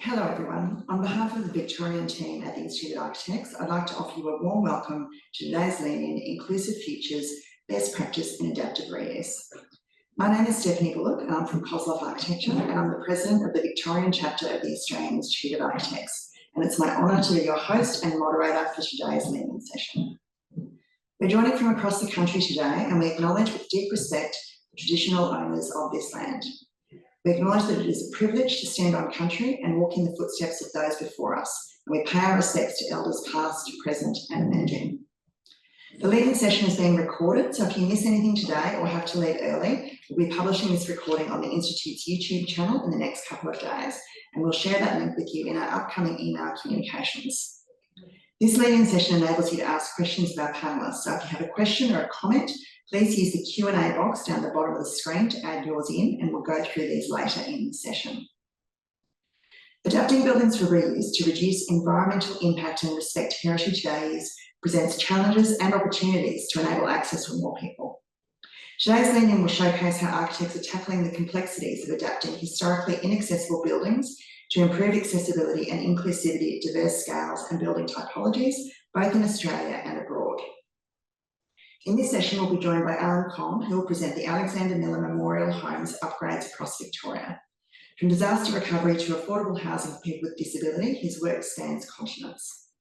Hello everyone. On behalf of the Victorian team at the Institute of Architects, I'd like to offer you a warm welcome to today's Lean-In Inclusive Futures Best Practice in Adaptive Reuse. My name is Stephanie Bullock and I'm from Kozloff Architecture and I'm the President of the Victorian chapter of the Australian Institute of Architects. And it's my honour to be your host and moderator for today's Lean-In session. We're joining from across the country today and we acknowledge with deep respect the traditional owners of this land. We acknowledge that it is a privilege to stand on country and walk in the footsteps of those before us, and we pay our respects to elders past, present and emerging. The Lean-In session is being recorded, so if you miss anything today or have to leave early, we'll be publishing this recording on the Institute's YouTube channel in the next couple of days, and we'll share that link with you in our upcoming email communications. This Lean-In session enables you to ask questions of our panellists, so if you have a question or a comment, please use the Q&A box down the bottom of the screen to add yours in, and we'll go through these later in the session. Adapting buildings for reuse to reduce environmental impact and respect heritage values presents challenges and opportunities to enable access for more people. Today's Lean-In will showcase how architects are tackling the complexities of adapting historically inaccessible buildings to improve accessibility and inclusivity at diverse scales and building typologies, both in Australia and abroad. In this session, we'll be joined by Alan Combe, who will present the Alexander Miller Memorial Homes upgrades across Victoria. From disaster recovery to affordable housing for people with disability, his work spans continents.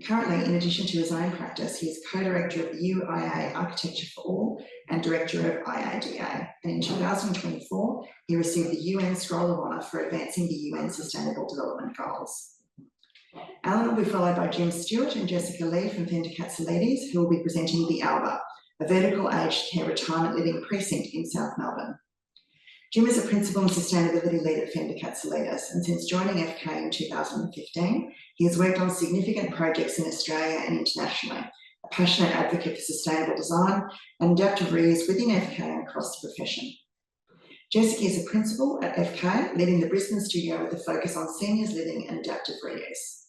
Currently, in addition to his own practice, he is co-director of the UIA Architecture for All and director of IADA. And in 2024, he received the UN Scroll of Honour for advancing the UN Sustainable Development Goals. Alan will be followed by Jim Stewart and Jessica Lee from Fender Katsoulides, who will be presenting the Alba, a vertical aged care retirement living precinct in South Melbourne. Jim is a principal and sustainability lead at Fender Katsoulides, and since joining FK in 2015, he has worked on significant projects in Australia and internationally, a passionate advocate for sustainable design and adaptive reuse within FK and across the profession. Jessica is a principal at FK, leading the Brisbane studio with a focus on seniors living and adaptive reuse.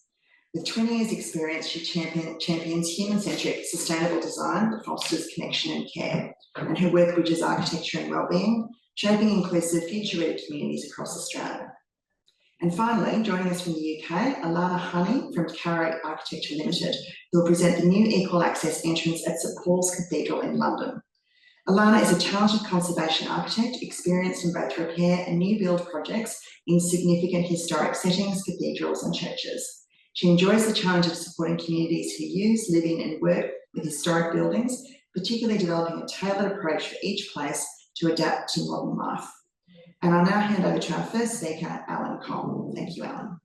With 20 years' experience, she champions human-centric, sustainable design that fosters connection and care, and her work bridges architecture and wellbeing, shaping inclusive, future-ready communities across Australia. And finally, joining us from the UK, Alana Honey from Caro Architecture Limited, who will present the new equal access entrance at St Paul's Cathedral in London. Alana is a talented conservation architect, experienced in both repair and new build projects in significant historic settings, cathedrals and churches. She enjoys the challenge of supporting communities who use, live in and work with historic buildings, particularly developing a tailored approach for each place to adapt to modern life. And I'll now hand over to our first speaker, Alan Combe. Thank you, Alan.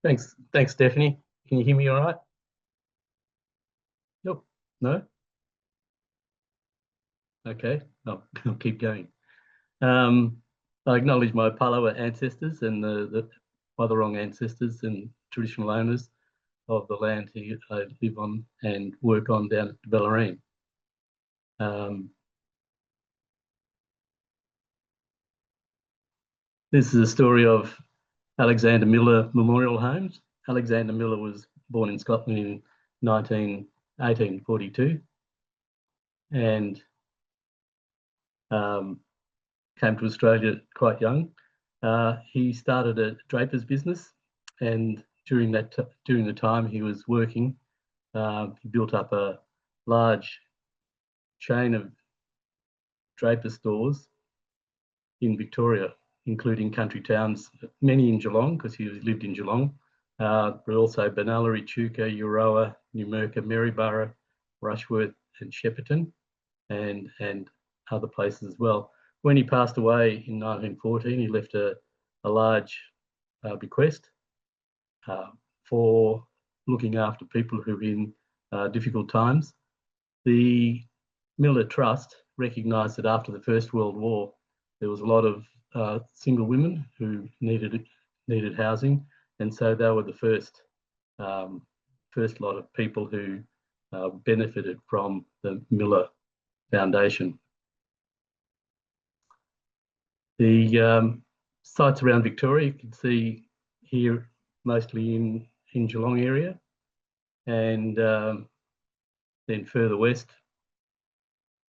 Thanks, Stephanie. Can you hear me all right? Nope. No? Okay, I'll keep going. I acknowledge my Palawa ancestors and the Wathaurong ancestors and traditional owners of the land here I live on and work on down at Bellarine. This is a story of Alexander Miller Memorial Homes. Alexander Miller was born in Scotland in 1842 and came to Australia quite young. He started a draper's business, and during the time he was working, he built up a large chain of draper stores in Victoria, including country towns, many in Geelong because he lived in Geelong, but also Benalla, Echuca, Euroa, Numurkah, Maryborough, Rushworth and Shepparton and other places as well. When he passed away in 1914, he left a large bequest for looking after people who were in difficult times. The Miller Trust recognised that after the First World War, there was a lot of single women who needed housing, and so they were the first lot of people who benefited from the Miller Foundation. The sites around Victoria, you can see here mostly in Geelong area, and then further west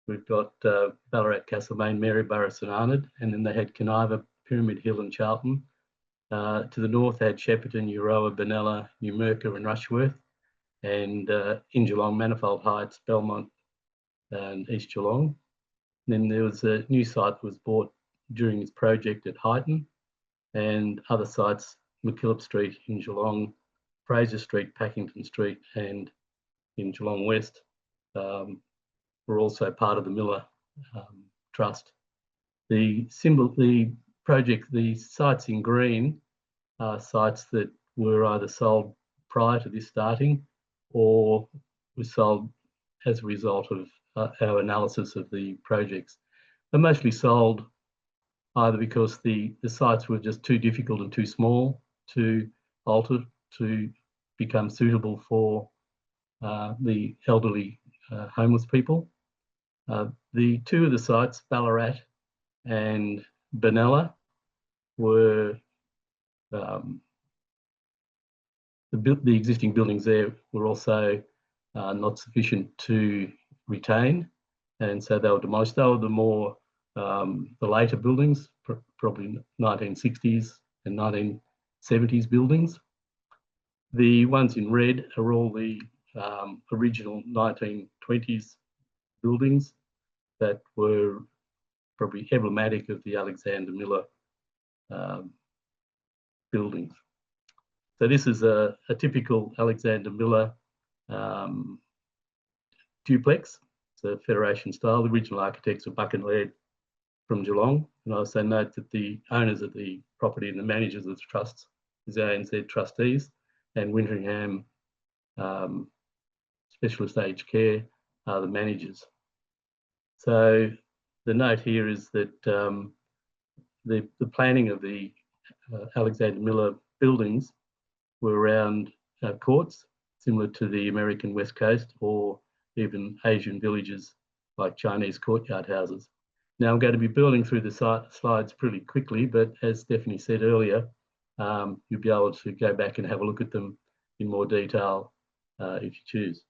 We've got Ballarat, Castlemaine, Maryborough, St Arnaud, and then they had Kaniva, Pyramid Hill and Charlton. To the north, they had Shepparton, Euroa, Benalla, Numurkah and Rushworth. And in Geelong, Manifold Heights, Belmont and East Geelong. And then there was a new site that was bought during this project at Highton, and other sites, McKillop Street in Geelong, Fraser Street, Packington Street, and in Geelong West were also part of the Miller Trust. The sites in green are sites that were either sold prior to this starting or were sold as a result of our analysis of the projects. They're mostly sold either because the sites were just too difficult and too small to alter to become suitable for the elderly homeless people. The two of the sites, Ballarat and Benalla, were the existing buildings there were also not sufficient to retain, and so they were demolished. They were the more the later buildings, probably 1960s and 1970s buildings. The ones in red are all the original 1920s buildings that were probably emblematic of the Alexander Miller buildings. So this is a typical Alexander Miller duplex. It's a Federation style. The original architects were Buck and Laird from Geelong. And I also note that the owners of the property and the managers of the trusts is the ANZ trustees, and Winteringham Specialist Aged Care are the managers. So the note here is that the planning of the Alexander Miller buildings were around courts, similar to the American West Coast or even Asian villages like Chinese courtyard houses. Now I'm going to be building through the slides pretty quickly, but as Stephanie said earlier, you'll be able to go back and have a look at them in more detail if you choose.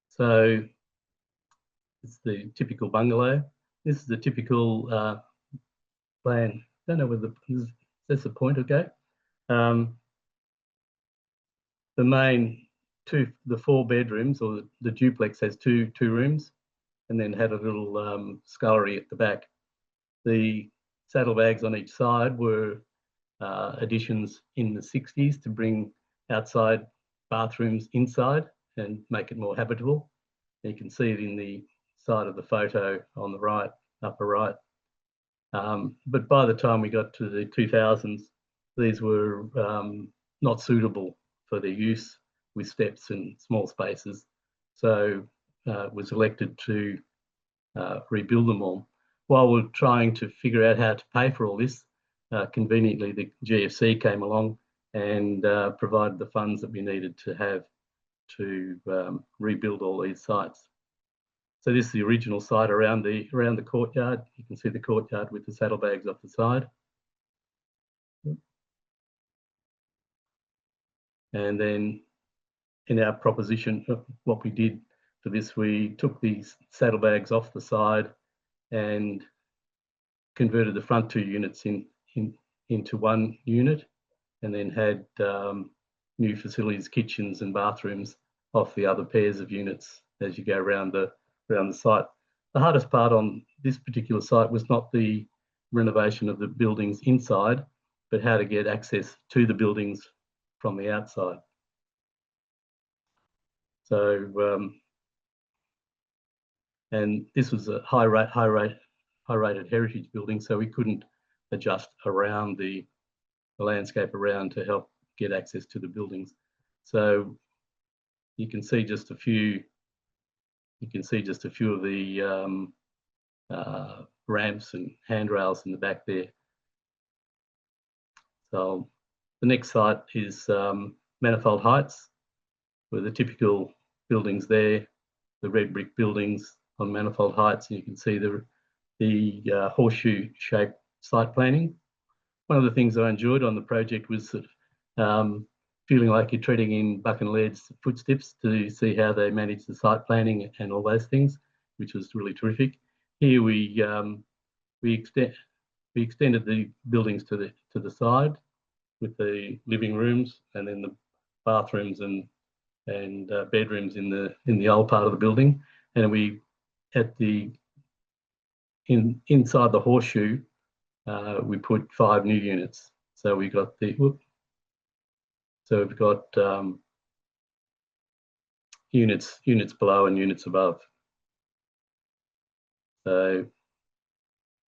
So it's the typical bungalow. This is the typical plan. I don't know whether that's the point, okay? The 4 bedrooms, or the duplex has two rooms, and then had a little scullery at the back. The saddlebags on each side were additions in the 60s to bring outside bathrooms inside and make it more habitable. And you can see it in the side of the photo on the right, upper right. But by the time we got to the 2000s, these were not suitable for their use with steps and small spaces. So it was elected to rebuild them all. While we're trying to figure out how to pay for all this, conveniently the GFC came along and provided the funds that we needed to have to rebuild all these sites. So this is the original site around the courtyard. You can see the courtyard with the saddlebags off the side. And then in our proposition, what we did for this, we took these saddlebags off the side and converted the front 2 units into one unit, and then had new facilities, kitchens and bathrooms off the other pairs of units as you go around the site. The hardest part on this particular site was not the renovation of the buildings inside, but how to get access to the buildings from the outside. So, and this was a high-rated heritage building, so we couldn't adjust around the landscape around to help get access to the buildings. So you can see just a few. You can see just a few of the ramps and handrails in the back there. So the next site is Manifold Heights, where the typical buildings there, the red brick buildings on Manifold Heights, and you can see the horseshoe-shaped site planning. One of the things I enjoyed on the project was that feeling like you're treading in Buck and Laird's footsteps to see how they manage the site planning and all those things, which was really terrific. Here we extended the buildings to the side with the living rooms and then the bathrooms and bedrooms in the old part of the building, and we inside the horseshoe we put 5 new units. So we got we've got units below and units above. So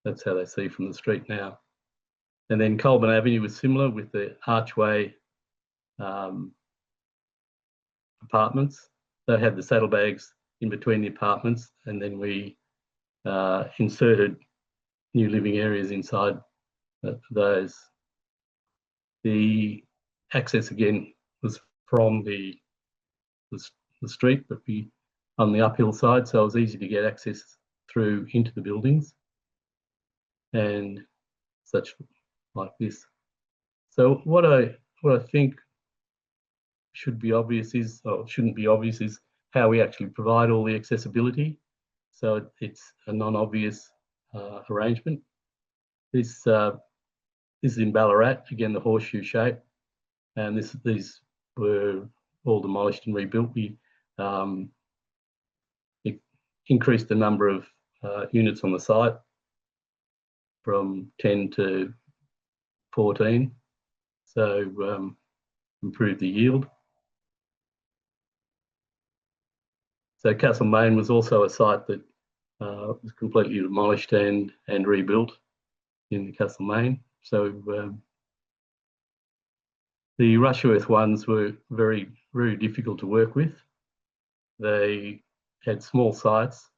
that's how they see from the street now. And then Colburn Avenue was similar with the archway apartments. They had the saddlebags in between the apartments, and then we inserted new living areas inside those. The access again was from the street, but on the uphill side, so it was easy to get access through into the buildings and such like this. So what I think should be obvious is, or shouldn't be obvious, is how we actually provide all the accessibility. So it's a non-obvious arrangement. This is in Ballarat, again the horseshoe shape, and these were all demolished and rebuilt. We increased the number of units on the site from 10 to 14, so improved the yield. So Castlemaine was also a site that was completely demolished and rebuilt in Castlemaine. So the Rushworth ones were very, very difficult to work with. They had small sites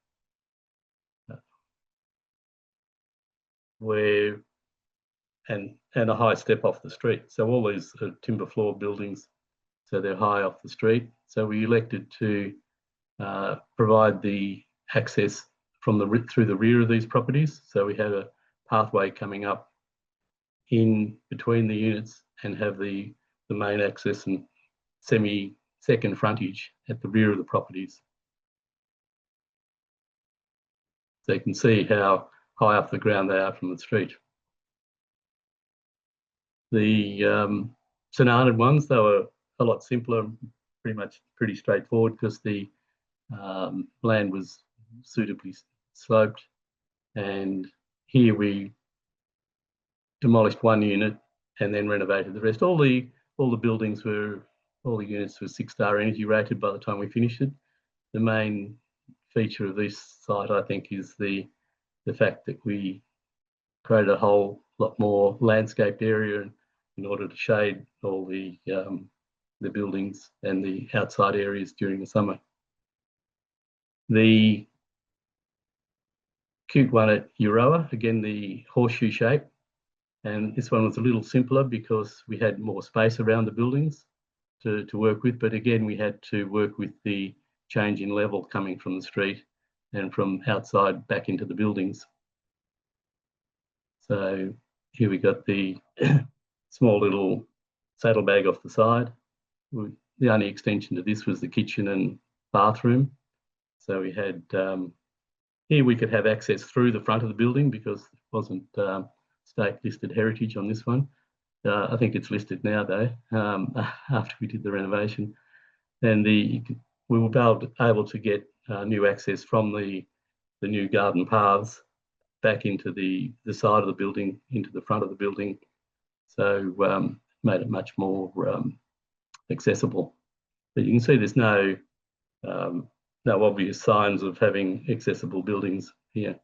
and a high step off the street. So all these are timber floor buildings, so they're high off the street. So we elected to provide the access from through the rear of these properties. So we had a pathway coming up in between the units and have the main access and semi-second frontage at the rear of the properties. So you can see how high off the ground they are from the street. The St Arnaud ones, they were a lot simpler, pretty straightforward, because the land was suitably sloped, and here we demolished 1 unit and then renovated the rest. All the units were 6-star energy rated by the time we finished it. The main feature of this site, I think, is the fact that we created a whole lot more landscaped area in order to shade all the buildings and the outside areas during the summer. The cute one at Euroa, again the horseshoe shape, and this one was a little simpler because we had more space around the buildings to work with, but again we had to work with the change in level coming from the street and from outside back into the buildings. So here we got the small little saddlebag off the side. The only extension to this was the kitchen and bathroom. So we had, here we could have access through the front of the building because it wasn't state listed heritage on this one. I think it's listed now though, after we did the renovation. And we were able to get new access from the new garden paths back into the side of the building, into the front of the building. So made it much more accessible. But you can see there's no obvious signs of having accessible buildings here.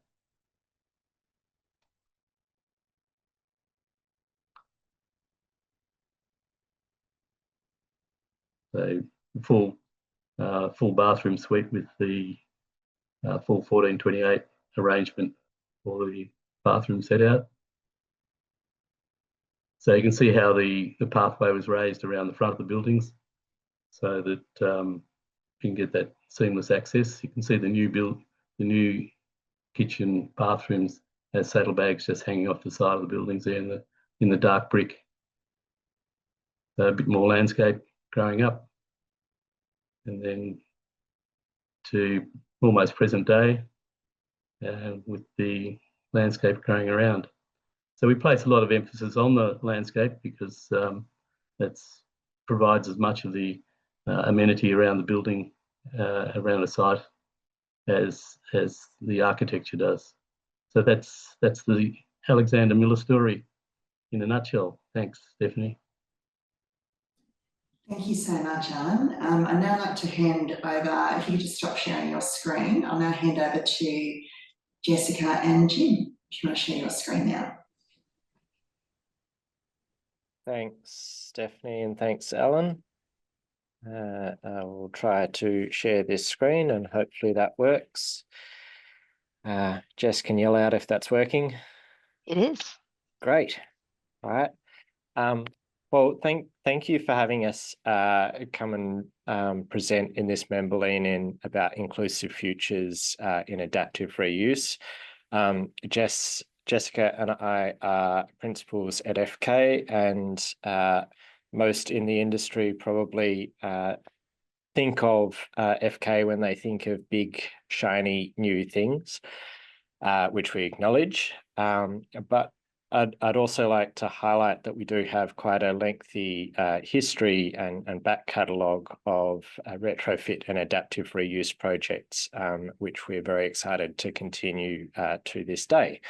So full bathroom suite with the full 1428 arrangement for the bathroom set out. So you can see how the pathway was raised around the front of the buildings so that you can get that seamless access. You can see the new kitchen bathrooms has saddlebags just hanging off the side of the buildings there in the dark brick. a bit more landscape growing up, and then to almost present day with the landscape growing around. So we place a lot of emphasis on the landscape because that provides as much of the amenity around the building, around the site, as the architecture does. So that's the Alexander Miller story in a nutshell. Thanks, Stephanie. Thank you so much, Alan. I'd now like to hand over, if you could just stop sharing your screen, I'll now hand over to Jessica and Jim, if you want to share your screen now. Thanks, Stephanie, and thanks, Alan. I will try to share this screen and hopefully that works. Jess can yell out if that's working. It is. Great. All right. Well, thank you for having us come and present in this member lean-in about inclusive futures in adaptive reuse. Jessica and I are principals at FK, and most in the industry probably think of FK when they think of big, shiny, new things, which we acknowledge. But I'd also like to highlight that we do have quite a lengthy history and back catalogue of retrofit and adaptive reuse projects, which we're very excited to continue to this day.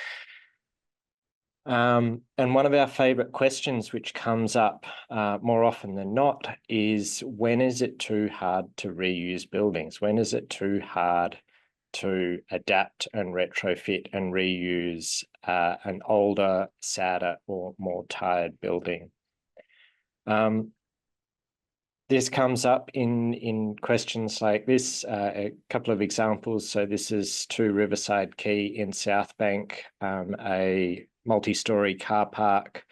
And one of our favourite questions, which comes up more often than not, is when is it too hard to reuse buildings? When is it too hard to adapt and retrofit and reuse an older, sadder, or more tired building? This comes up in questions like this. A couple of examples. So this is 2 Riverside Quay in South Bank, a multi-storey car park,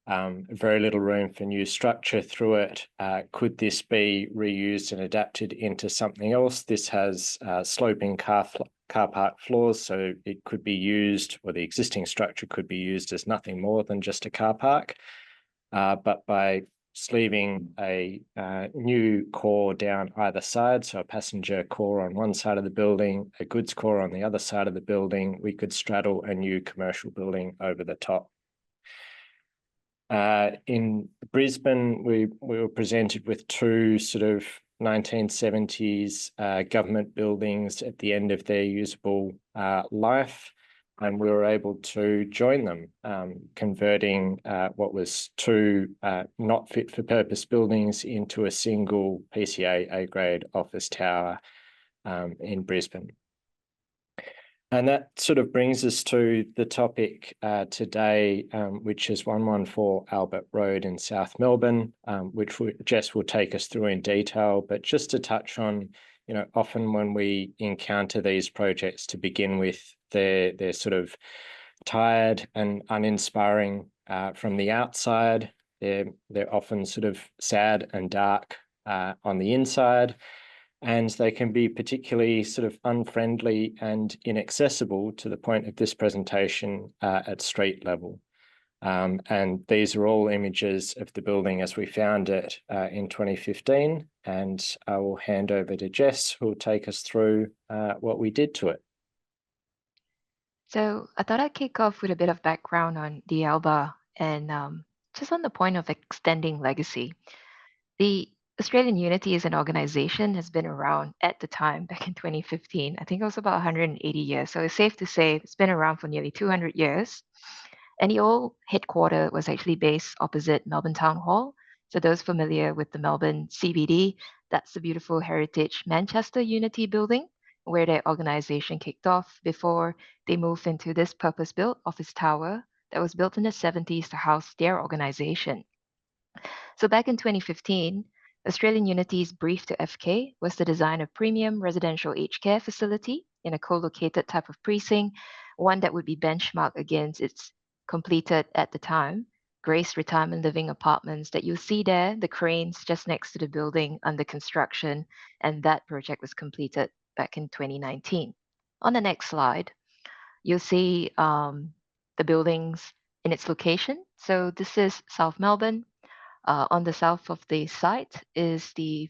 very little room for new structure through it. Could this be reused and adapted into something else? This has sloping car park floors, so it could be used, or the existing structure could be used as nothing more than just a car park. But by sleeving a new core down either side, so a passenger core on one side of the building, a goods core on the other side of the building, we could straddle a new commercial building over the top. In Brisbane, we were presented with 2 sort of 1970s government buildings at the end of their usable life, and we were able to join them, converting what was 2 not fit for purpose buildings into a single PCA A-grade office tower in Brisbane. And that sort of brings us to the topic today, which is 114 Albert Road in South Melbourne, which Jess will take us through in detail. But just to touch on, you know, often when we encounter these projects to begin with, they're sort of tired and uninspiring from the outside. They're often sort of sad and dark on the inside. And they can be particularly sort of unfriendly and inaccessible to the point of this presentation at street level. And these are all images of the building as we found it in 2015. And I will hand over to Jess, who will take us through what we did to it. So I thought I'd kick off with a bit of background on the ALBA and just on the point of extending legacy. The Australian Unity as an organization has been around at the time, back in 2015. I think it was about 180 years. So it's safe to say it's been around for nearly 200 years. And the old headquarter was actually based opposite Melbourne Town Hall. So those familiar with the Melbourne CBD, that's the beautiful heritage Manchester Unity building, where their organization kicked off before they moved into this purpose-built office tower that was built in the 70s to house their organization. So back in 2015, Australian Unity's brief to FK was the design of premium residential aged care facility in a co-located type of precinct, one that would be benchmarked against its completed at the time Grace retirement living apartments that you see there, the cranes just next to the building under construction, and that project was completed back in 2019. On the next slide, you'll see the buildings in its location. So this is South Melbourne. On the south of the site is the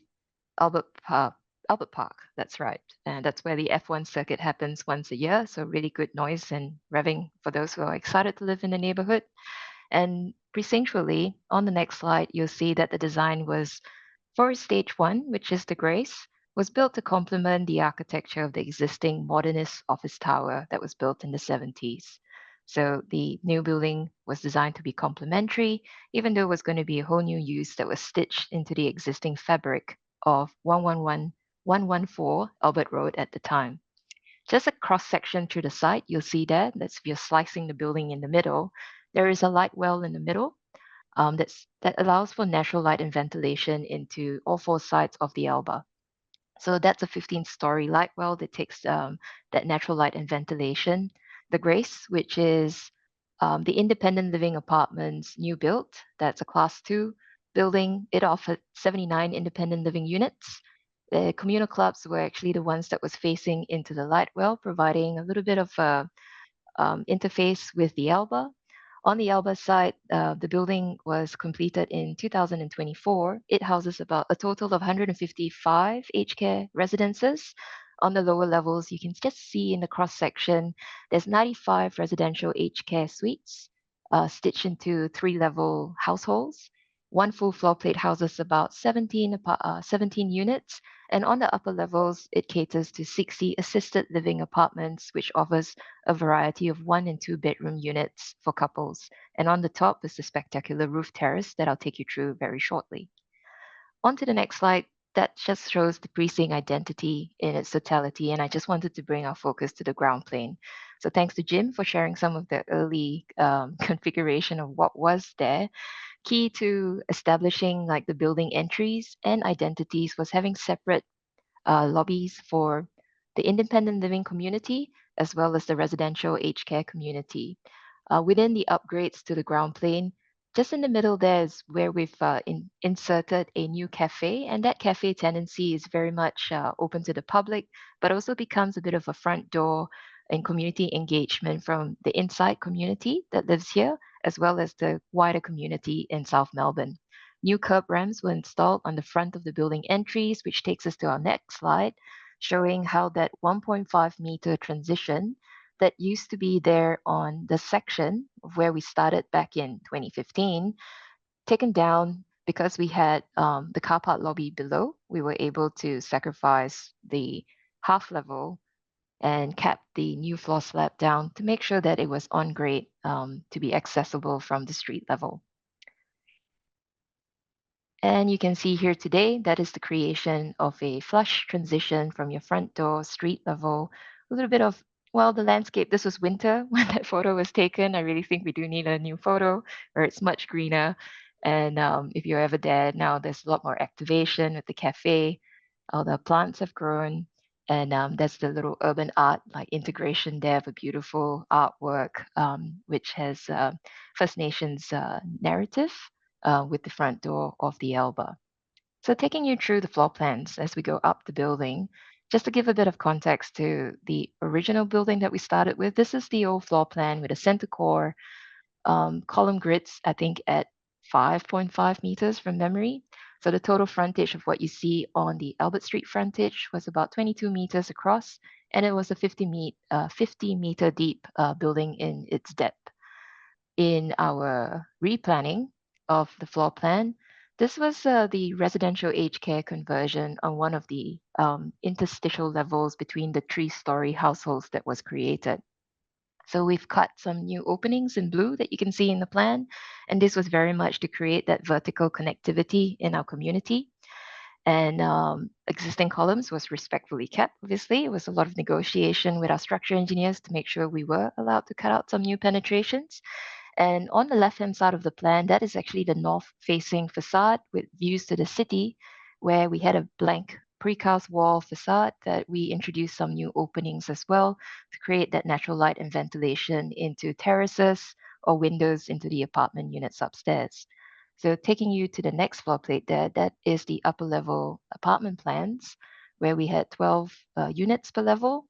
Albert Park. Albert Park, that's right. And that's where the F1 circuit happens once a year. So really good noise and revving for those who are excited to live in the neighborhood. And precinctually, on the next slide, you'll see that the design was for stage one, which is the Grace, was built to complement the architecture of the existing modernist office tower that was built in the 70s. So the new building was designed to be complementary, even though it was going to be a whole new use that was stitched into the existing fabric of 114 Albert Road at the time. Just a cross section through the site, you'll see that's if you're slicing the building in the middle, there is a light well in the middle that allows for natural light and ventilation into all four sides of the Alba. So that's a 15-story light well that takes that natural light and ventilation. The Grace, which is the independent living apartments new built, that's a class 2 building. It offered 79 independent living units. The communal clubs were actually the ones that was facing into the light well, providing a little bit of interface with the Alba. On the Alba side, the building was completed in 2024. It houses about a total of 155 aged care residences. On the lower levels, you can just see in the cross section, there's 95 residential aged care suites stitched into 3-level households. One full floor plate houses about 17 units, and on the upper levels, it caters to 60 assisted living apartments, which offers a variety of 1 and 2 bedroom units for couples. And on the top is the spectacular roof terrace that I'll take you through very shortly. On to the next slide. That just shows the precinct identity in its totality, and I just wanted to bring our focus to the ground plane. So thanks to Jim for sharing some of the early configuration of what was there. Key to establishing like the building entries and identities was having separate lobbies for the independent living community as well as the residential aged care community. Within the upgrades to the ground plane, just in the middle there is where we've inserted a new cafe, and that cafe tendency is very much open to the public, but also becomes a bit of a front door and community engagement from the inside community that lives here, as well as the wider community in South Melbourne. New curb ramps were installed on the front of the building entries, which takes us to our next slide, showing how that 1.5-meter transition that used to be there on the section of where we started back in 2015, taken down because we had the car park lobby below. We were able to sacrifice the half level and cap the new floor slab down to make sure that it was on grade to be accessible from the street level. And you can see here today, that is the creation of a flush transition from your front door, street level, a little bit of, well, the landscape. This was winter when that photo was taken. I really think we do need a new photo where it's much greener. And if you're ever there now, there's a lot more activation with the cafe. All the plants have grown. And that's the little urban art like integration there of a beautiful artwork, which has First Nations narrative with the front door of the Alba. So taking you through the floor plans as we go up the building, just to give a bit of context to the original building that we started with, this is the old floor plan with a center core, column grids, I think at 5.5 meters from memory. So the total frontage of what you see on the Albert Street frontage was about 22 meters across, and it was a 50-meter deep building in its depth. In our replanning of the floor plan, this was the residential aged care conversion on one of the interstitial levels between the 3-story households that was created. So we've cut some new openings in blue that you can see in the plan, and this was very much to create that vertical connectivity in our community. And existing columns was respectfully kept, obviously. It was a lot of negotiation with our structure engineers to make sure we were allowed to cut out some new penetrations. And on the left-hand side of the plan, that is actually the north-facing facade with views to the city, where we had a blank precast wall facade that we introduced some new openings as well to create that natural light and ventilation into terraces or windows into the apartment units upstairs. So taking you to the next floor plate there, that is the upper level apartment plans, where we had 12 units per level.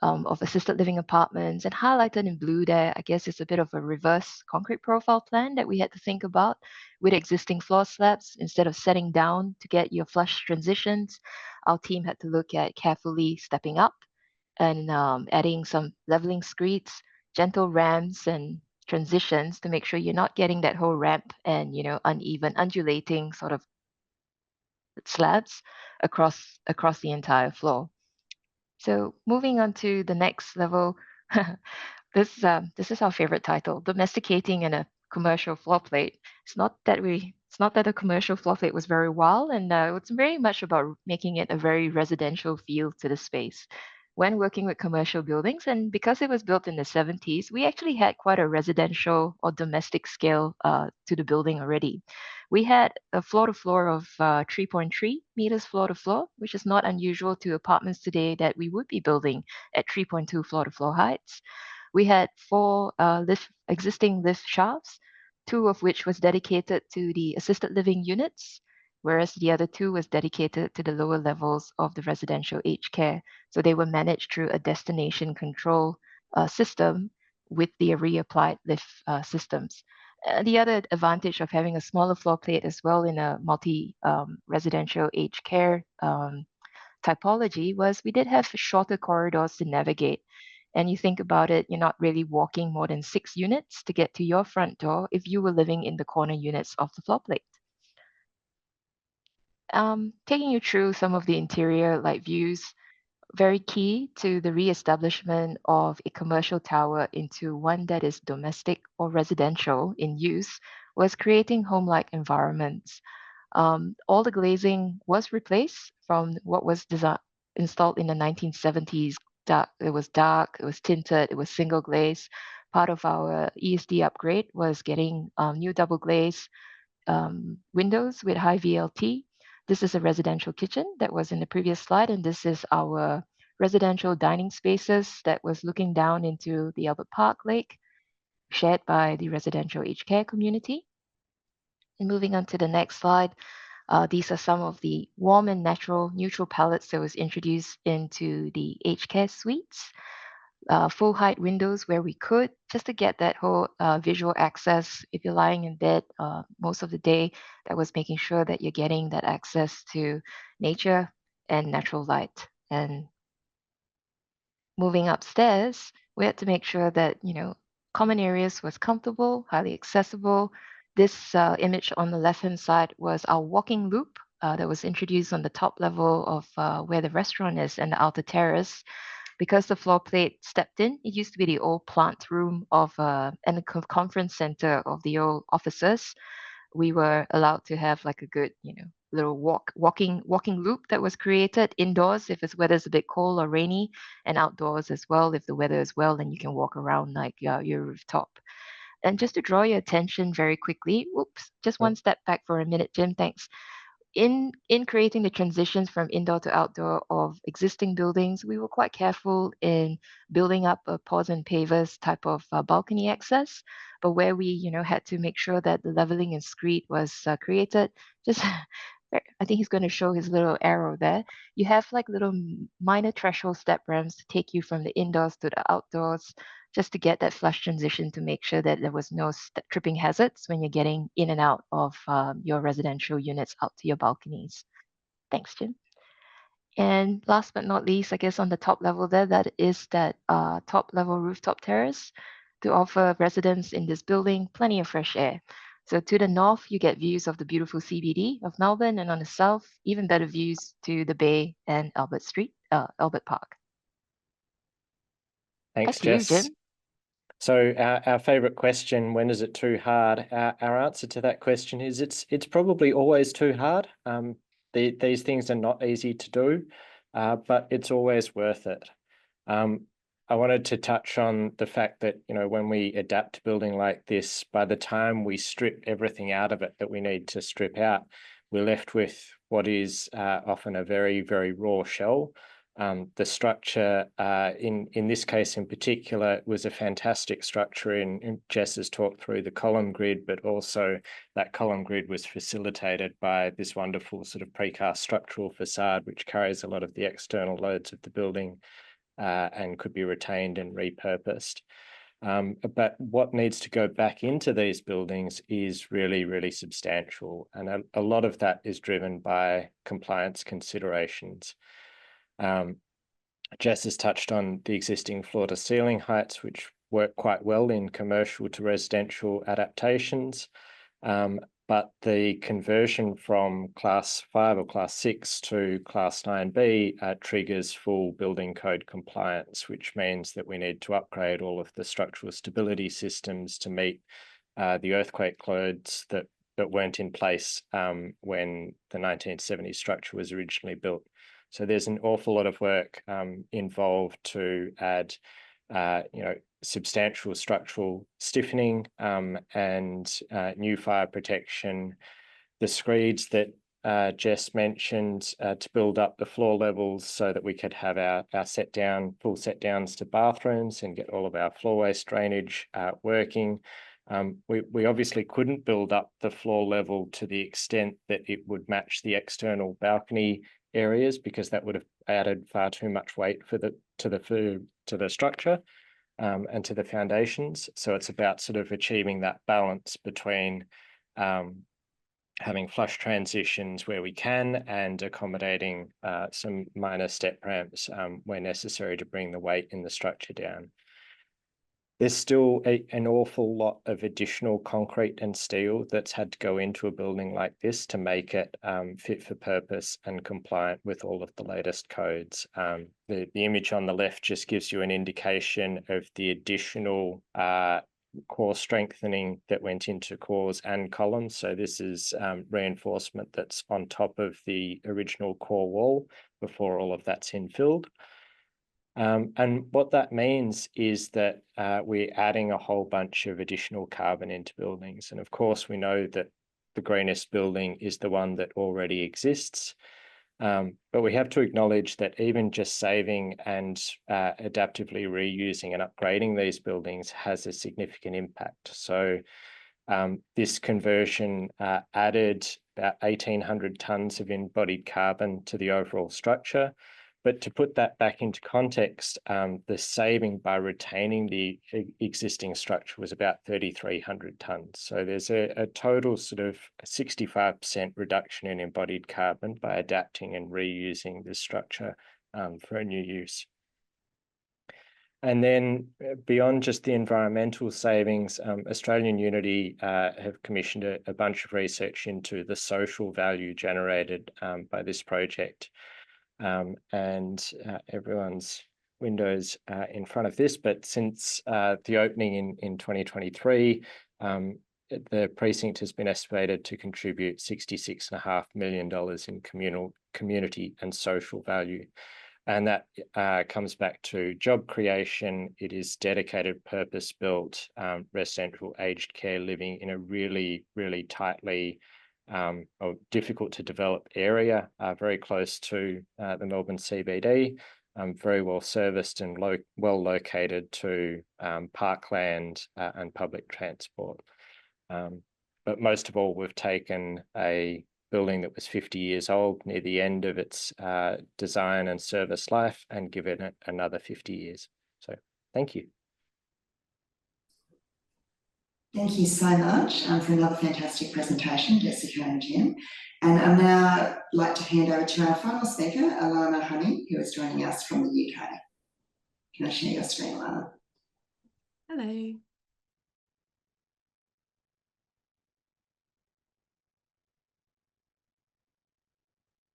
of assisted living apartments. And highlighted in blue there, I guess it's a bit of a reverse concrete profile plan that we had to think about with existing floor slabs. Instead of setting down to get your flush transitions, our team had to look at carefully stepping up and adding some leveling screeds, gentle ramps, and transitions to make sure you're not getting that whole ramp and uneven, undulating sort of slabs across the entire floor. So moving on to the next level, this is our favorite title, domesticating in a commercial floor plate. It's not that the commercial floor plate was very wild, and it's very much about making it a very residential feel to the space. When working with commercial buildings, and because it was built in the 70s, we actually had quite a residential or domestic scale to the building already. We had a floor to floor of 3.3 meters floor to floor, which is not unusual to apartments today that we would be building at 3.2 floor to floor heights. We had four existing lift shafts, two of which was dedicated to the assisted living units, whereas the other two was dedicated to the lower levels of the residential aged care. So they were managed through a destination control system with the reapplied lift systems. The other advantage of having a smaller floor plate as well in a multi-residential aged care typology was we did have shorter corridors to navigate. And you think about it, you're not really walking more than 6 units to get to your front door if you were living in the corner units of the floor plate. Taking you through some of the interior light views, very key to the re-establishment of a commercial tower into one that is domestic or residential in use was creating home-like environments. All the glazing was replaced from what was installed in the 1970s. It was dark, it was tinted, it was single glaze. Part of our ESD upgrade was getting new double glaze windows with high VLT. This is a residential kitchen that was in the previous slide, and this is our residential dining spaces that was looking down into the Albert Park Lake, shared by the residential aged care community. And moving on to the next slide, these are some of the warm and natural neutral palettes that was introduced into the aged care suites. Full height windows where we could, just to get that whole visual access. If you're lying in bed most of the day, that was making sure that you're getting that access to nature and natural light. And moving upstairs, we had to make sure that common areas was comfortable, highly accessible. This image on the left-hand side was our walking loop that was introduced on the top level of where the restaurant is and the outer terrace. Because the floor plate stepped in, it used to be the old plant room of and the conference center of the old offices. We were allowed to have like a good, little walking loop that was created indoors if it's weather's a bit cold or rainy, and outdoors as well if the weather is well, then you can walk around like your rooftop. And just to draw your attention very quickly, just one step back for a minute, Jim, thanks. In creating the transitions from indoor to outdoor of existing buildings, we were quite careful in building up a pause and pavers type of balcony access, but where we had to make sure that the leveling and screed was created. Just I think he's going to show his little arrow there. You have like little minor threshold step ramps to take you from the indoors to the outdoors, just to get that flush transition to make sure that there was no tripping hazards when you're getting in and out of your residential units out to your balconies. Thanks, Jim. And last but not least, I guess on the top level there, that is that top level rooftop terrace to offer residents in this building plenty of fresh air. So to the north, you get views of the beautiful CBD of Melbourne, and on the south, even better views to the Bay and Albert Park. Thanks, Back to you, Jess. Jim. So our favourite question, when is it too hard? Our answer to that question is it's probably always too hard. These things are not easy to do, but it's always worth it. I wanted to touch on the fact that, when we adapt a building like this, by the time we strip everything out of it that we need to strip out, we're left with what is often a very, very raw shell. The structure in this case in particular was a fantastic structure, and Jess has talked through the column grid, but also that column grid was facilitated by this wonderful sort of precast structural facade which carries a lot of the external loads of the building. and could be retained and repurposed. But what needs to go back into these buildings is really, really substantial. And a lot of that is driven by compliance considerations. Jess has touched on the existing floor to ceiling heights, which work quite well in commercial to residential adaptations. But the conversion from class 5 or class 6 to class 9B triggers full building code compliance, which means that we need to upgrade all of the structural stability systems to meet the earthquake codes that weren't in place when the 1970s structure was originally built. So there's an awful lot of work involved to add substantial structural stiffening and new fire protection. The screeds that Jess mentioned to build up the floor levels so that we could have our full set downs to bathrooms and get all of our floor waste drainage working. We obviously couldn't build up the floor level to the extent that it would match the external balcony areas, because that would have added far too much weight to the structure and to the foundations. So it's about sort of achieving that balance between having flush transitions where we can and accommodating some minor step ramps where necessary to bring the weight in the structure down. There's still an awful lot of additional concrete and steel that's had to go into a building like this to make it fit for purpose and compliant with all of the latest codes. The image on the left just gives you an indication of the additional core strengthening that went into cores and columns. So this is reinforcement that's on top of the original core wall before all of that's infilled. And what that means is that we're adding a whole bunch of additional carbon into buildings. And of course, we know that the greenest building is the one that already exists. But we have to acknowledge that even just saving and adaptively reusing and upgrading these buildings has a significant impact. So this conversion added about 1,800 tonnes of embodied carbon to the overall structure. But to put that back into context, the saving by retaining the existing structure was about 3,300 tonnes. So there's a total sort of 65% reduction in embodied carbon by adapting and reusing this structure for a new use. And then beyond just the environmental savings, Australian Unity have commissioned a bunch of research into the social value generated by this project. And everyone's windows in front of this, but since the opening in 2023, the precinct has been estimated to contribute $66.5 million in community and social value. And that comes back to job creation. It is dedicated, purpose-built, residential aged care living in a really, really tightly or difficult to develop area, very close to the Melbourne CBD, very well serviced and well located to parkland and public transport. But most of all, we've taken a building that was 50 years old near the end of its design and service life and given it another 50 years. So thank you. Thank you so much for another fantastic presentation, Jessica and Jim. And I'd now like to hand over to our final speaker, Alana Honey, who is joining us from the UK. Can I share your screen, Alana? Hello.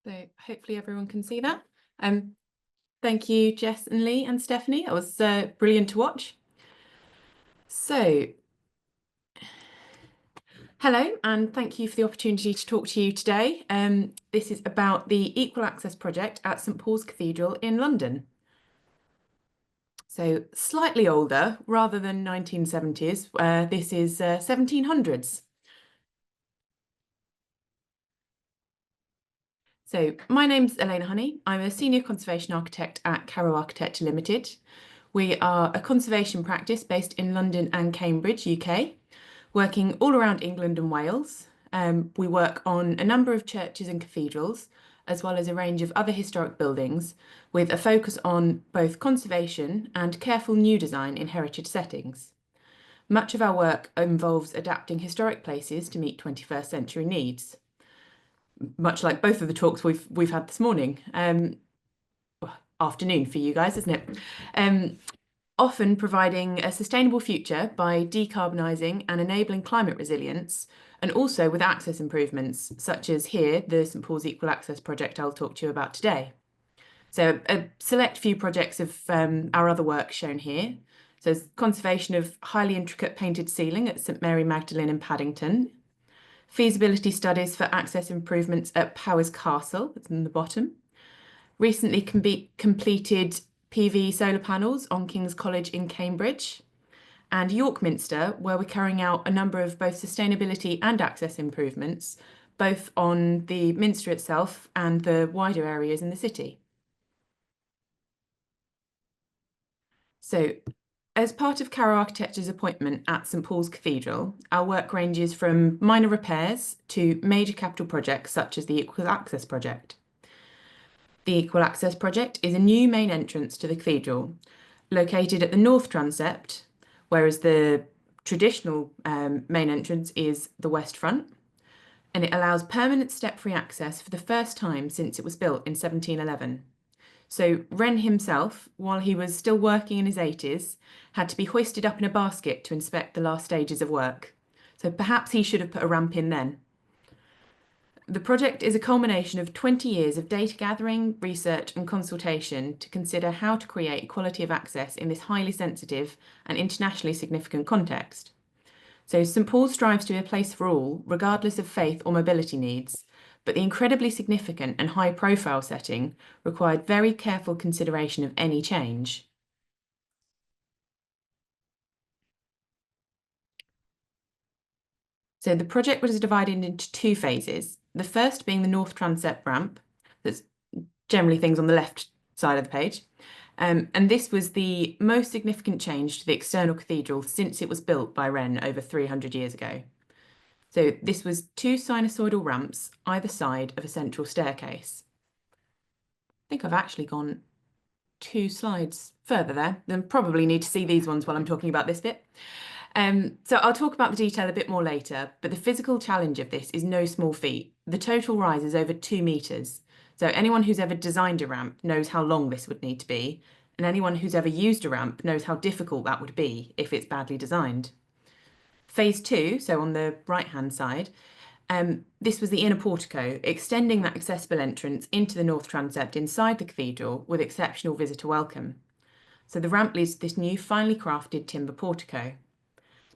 So hopefully everyone can see that. Thank you, Jess and Lee and Stephanie. That was brilliant to watch. So, hello, and thank you for the opportunity to talk to you today. This is about the Equal Access Project at St Paul's Cathedral in London. So slightly older, rather than 1970s, this is 1700s. So my name's Elena Honey. I'm a senior conservation architect at Caro Architecture Limited. We are a conservation practice based in London and Cambridge, UK, working all around England and Wales. We work on a number of churches and cathedrals as well as a range of other historic buildings, with a focus on both conservation and careful new design in heritage settings. Much of our work involves adapting historic places to meet 21st century needs, much like both of the talks we've had this morning. Afternoon for you guys, isn't it? Often providing a sustainable future by decarbonising and enabling climate resilience, and also with access improvements, such as here, the St Paul's Equal Access project I'll talk to you about today. So a select few projects of our other work shown here. So conservation of highly intricate painted ceiling at St Mary Magdalene in Paddington, feasibility studies for access improvements at Powers Castle, that's in the bottom, recently completed PV solar panels on King's College in Cambridge, and York Minster, where we're carrying out a number of both sustainability and access improvements, both on the Minster itself and the wider areas in the city. So, as part of Caro Architecture's appointment at St Paul's Cathedral, our work ranges from minor repairs to major capital projects such as the Equal Access project. The Equal Access project is a new main entrance to the cathedral, located at the north transept, whereas the traditional main entrance is the west front, and it allows permanent step-free access for the first time since it was built in 1711. So Wren himself, while he was still working in his 80s, had to be hoisted up in a basket to inspect the last stages of work. So perhaps he should have put a ramp in then. The project is a culmination of 20 years of data gathering, research and consultation to consider how to create equality of access in this highly sensitive and internationally significant context. So St Paul's strives to be a place for all, regardless of faith or mobility needs, but the incredibly significant and high-profile setting required very careful consideration of any change. So the project was divided into two phases, the first being the north transept ramp, that's generally things on the left side of the page, and this was the most significant change to the external cathedral since it was built by Wren over 300 years ago. So this was two sinusoidal ramps either side of a central staircase. I think I've actually gone 2 slides further there, then probably need to see these ones while I'm talking about this bit. So I'll talk about the detail a bit more later, but the physical challenge of this is no small feat. The total rise is over 2 meters. So anyone who's ever designed a ramp knows how long this would need to be, and anyone who's ever used a ramp knows how difficult that would be if it's badly designed. Phase 2, so on the right-hand side, this was the inner portico, extending that accessible entrance into the north transept inside the cathedral with exceptional visitor welcome. So the ramp leads to this new finely crafted timber portico.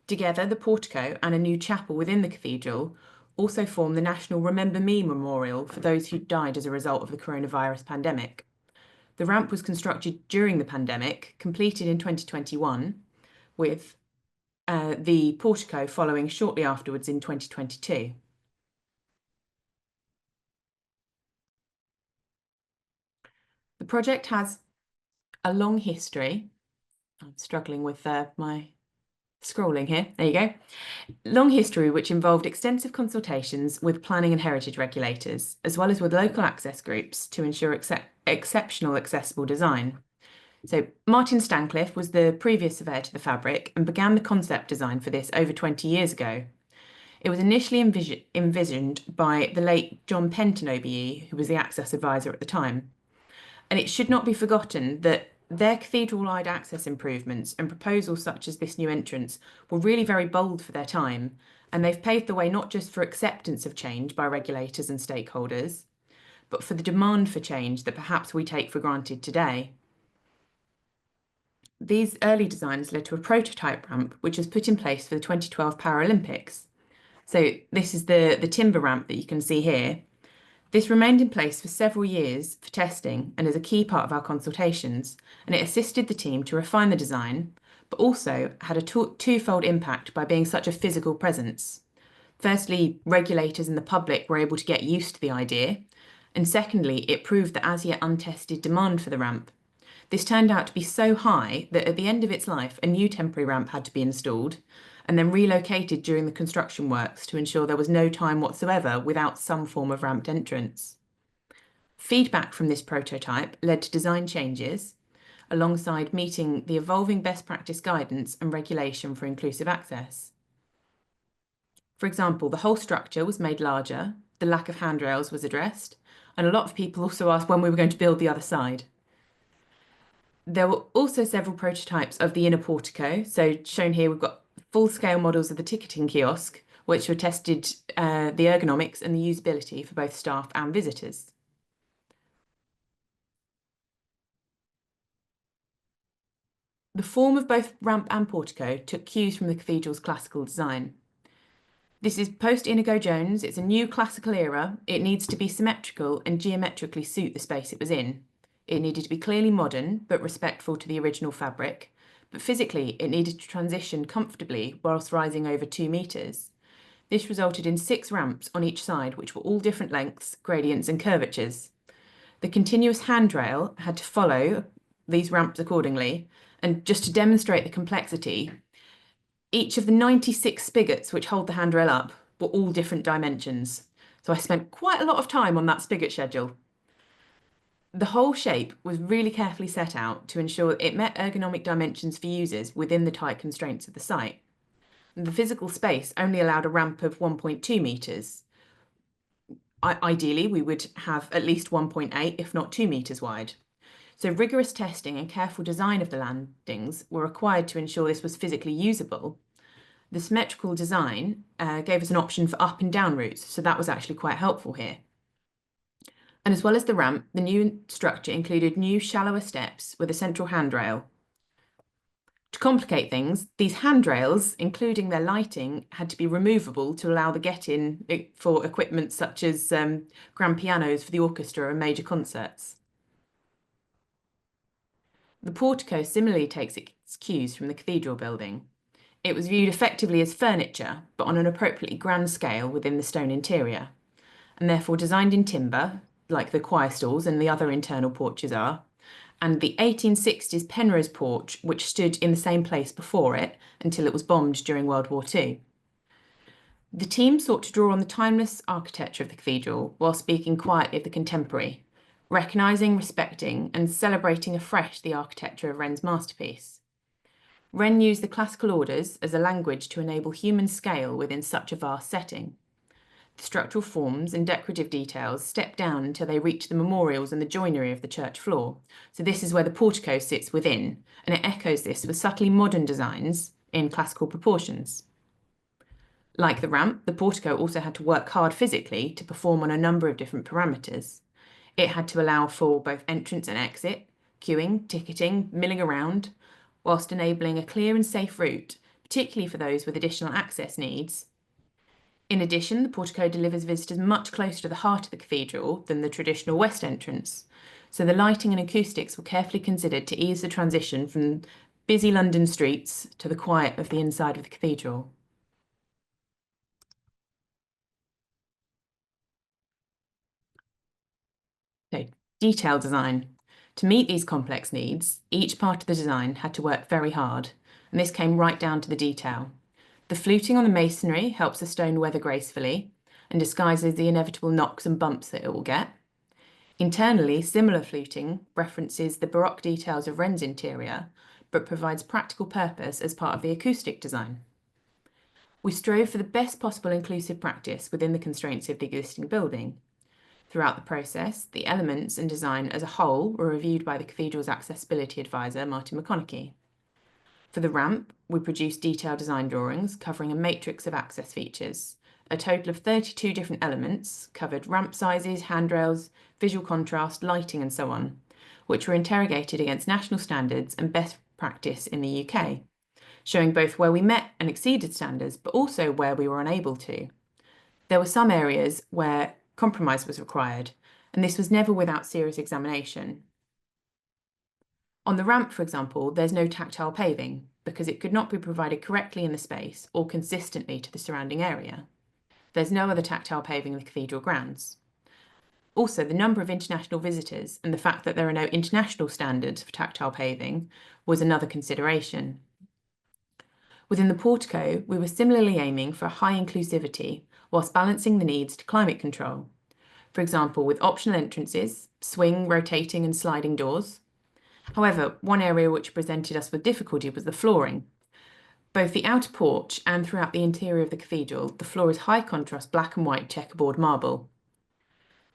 Together, the portico and a new chapel within the cathedral also form the National Remember Me Memorial for those who died as a result of the coronavirus pandemic. The ramp was constructed during the pandemic, completed in 2021, with the portico following shortly afterwards in 2022. The project has a long history. I'm struggling with my scrolling here. There you go. Long history which involved extensive consultations with planning and heritage regulators, as well as with local access groups to ensure exceptional accessible design. So Martin Stancliffe was the previous surveyor to the fabric and began the concept design for this over 20 years ago. It was initially envisioned by the late John Penton OBE, who was the access advisor at the time. And it should not be forgotten that their cathedral-wide access improvements and proposals such as this new entrance were really very bold for their time, and they've paved the way not just for acceptance of change by regulators and stakeholders, but for the demand for change that perhaps we take for granted today. These early designs led to a prototype ramp which was put in place for the 2012 Paralympics. So this is the timber ramp that you can see here. This remained in place for several years for testing and is a key part of our consultations, and it assisted the team to refine the design, but also had a twofold impact by being such a physical presence. Firstly, regulators and the public were able to get used to the idea, and secondly, it proved the as yet untested demand for the ramp. This turned out to be so high that at the end of its life, a new temporary ramp had to be installed, and then relocated during the construction works to ensure there was no time whatsoever without some form of ramped entrance. Feedback from this prototype led to design changes alongside meeting the evolving best practice guidance and regulation for inclusive access. For example, the whole structure was made larger, the lack of handrails was addressed, and a lot of people also asked when we were going to build the other side. There were also several prototypes of the inner portico. So shown here, we've got full-scale models of the ticketing kiosk, which were tested the ergonomics and the usability for both staff and visitors. The form of both ramp and portico took cues from the cathedral's classical design. This is post-Inigo Jones. It's a new classical era. It needs to be symmetrical and geometrically suit the space it was in. It needed to be clearly modern, but respectful to the original fabric. But physically, it needed to transition comfortably whilst rising over 2 meters. This resulted in 6 ramps on each side, which were all different lengths, gradients, and curvatures. The continuous handrail had to follow these ramps accordingly. And just to demonstrate the complexity, each of the 96 spigots which hold the handrail up were all different dimensions. So I spent quite a lot of time on that spigot schedule. The whole shape was really carefully set out to ensure it met ergonomic dimensions for users within the tight constraints of the site. And the physical space only allowed a ramp of 1.2 meters. Ideally, we would have at least 1.8, if not 2 meters wide. So rigorous testing and careful design of the landings were required to ensure this was physically usable. The symmetrical design gave us an option for up and down routes, so that was actually quite helpful here. And as well as the ramp, the new structure included new shallower steps with a central handrail. To complicate things, these handrails, including their lighting, had to be removable to allow the get-in for equipment such as grand pianos for the orchestra and major concerts. The portico similarly takes its cues from the cathedral building. It was viewed effectively as furniture, but on an appropriately grand scale within the stone interior, and therefore designed in timber, like the choir stalls and the other internal porches are, and the 1860s Penrose porch, which stood in the same place before it until it was bombed during World War II. The team sought to draw on the timeless architecture of the cathedral while speaking quietly of the contemporary, recognising, respecting, and celebrating afresh the architecture of Wren's masterpiece. Wren used the classical orders as a language to enable human scale within such a vast setting. The structural forms and decorative details step down until they reach the memorials and the joinery of the church floor. So this is where the portico sits within, and it echoes this with subtly modern designs in classical proportions. Like the ramp, the portico also had to work hard physically to perform on a number of different parameters. It had to allow for both entrance and exit, queuing, ticketing, milling around, whilst enabling a clear and safe route, particularly for those with additional access needs. In addition, the portico delivers visitors much closer to the heart of the cathedral than the traditional west entrance, so the lighting and acoustics were carefully considered to ease the transition from busy London streets to the quiet of the inside of the cathedral. So, detail design. To meet these complex needs, each part of the design had to work very hard, and this came right down to the detail. The fluting on the masonry helps the stone weather gracefully and disguises the inevitable knocks and bumps that it will get. Internally, similar fluting references the Baroque details of Wren's interior, but provides practical purpose as part of the acoustic design. We strove for the best possible inclusive practice within the constraints of the existing building. Throughout the process, the elements and design as a whole were reviewed by the cathedral's accessibility advisor, Martin McConaughey. For the ramp, we produced detailed design drawings covering a matrix of access features. A total of 32 different elements covered ramp sizes, handrails, visual contrast, lighting, and so on, which were interrogated against national standards and best practice in the UK, showing both where we met and exceeded standards, but also where we were unable to. There were some areas where compromise was required, and this was never without serious examination. On the ramp, for example, there's no tactile paving because it could not be provided correctly in the space or consistently to the surrounding area. There's no other tactile paving in the cathedral grounds. Also, the number of international visitors and the fact that there are no international standards for tactile paving was another consideration. Within the portico, we were similarly aiming for high inclusivity whilst balancing the needs to climate control. For example, with optional entrances, swing, rotating and sliding doors. However, one area which presented us with difficulty was the flooring. Both the outer porch and throughout the interior of the cathedral, the floor is high contrast black and white checkerboard marble.